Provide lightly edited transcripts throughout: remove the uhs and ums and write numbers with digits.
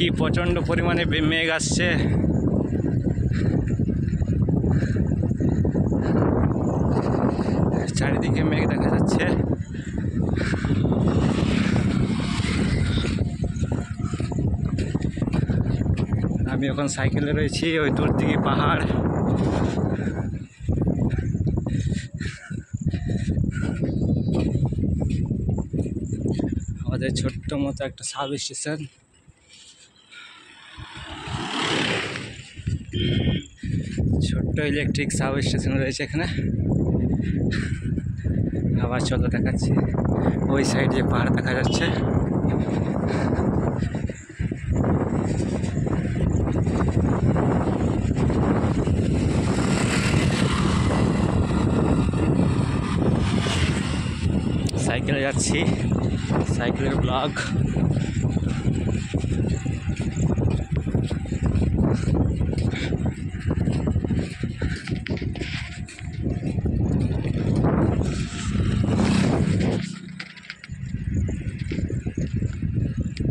কি প্রচণ্ড পরিমাণে মেঘ আসছে। চারিদিকে মেঘ দেখা যাচ্ছে। আমি এখন সাইকেলে রয়েছি, ওই দূর দিকে পাহাড়। আমাদের ছোট্ট মতো একটা সাব স্টেশন। ছোট্ট ইলেকট্রিক সাব স্টেশন রয়েছে এখানে। আবার চলো দেখাচ্ছি, ওই সাইডে পাহাড় দেখা যাচ্ছে। সাইকেলে যাচ্ছি, সাইকেলের ব্লগ।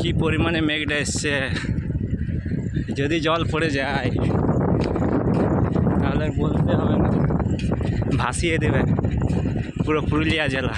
কি পরিমাণে মেঘটা এসছে, যদি জল পড়ে যায় তাহলে বলতে হবে না, ভাসিয়ে দেবে পুরো পুরুলিয়া জেলা।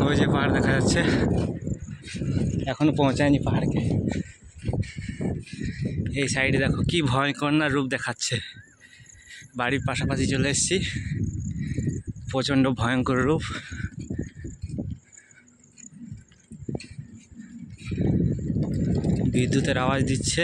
ওই যে পাহাড় দেখা যাচ্ছে, এখনো পৌঁছায়নি পাহাড়কে। এই সাইডে দেখো কি ভয়ঙ্কর না রূপ দেখাচ্ছে। বাড়ির পাশাপাশি চলে এসেছি, প্রচণ্ড ভয়ঙ্কর রূপ। বিদ্যুতের আওয়াজ দিচ্ছে।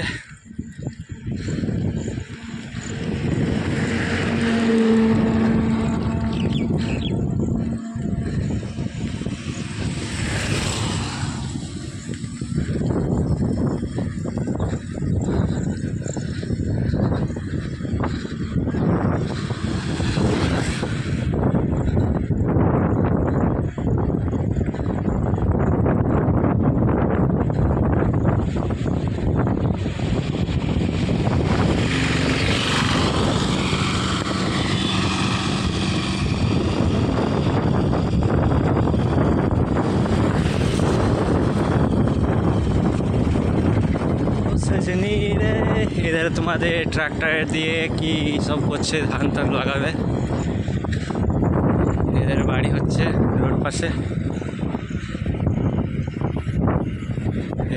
इधर तुम्हारे ट्रैक्टर दिए कि सब করছে ধান টান লাগাবে। এদের বাড়ি হচ্ছে রোড পাশে।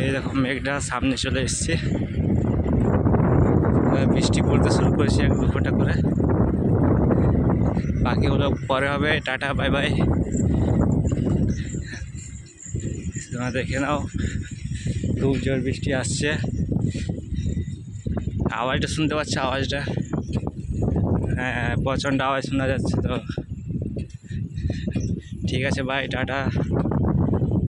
এই দেখো মেঘটা সামনে চলে এসছে, বৃষ্টি পড়তে শুরু করেছে এক দু ফোঁটা করে। বাকিগুলো পরে হবে। Tata bye bye. তোমরা দেখে নাও খুব জোর বৃষ্টি আসছে। আওয়াজটা শুনতে পাচ্ছ? আওয়াজটা হ্যাঁ প্রচণ্ড আওয়াজ শোনা যাচ্ছে। তো ঠিক আছে, বাই, টাটা।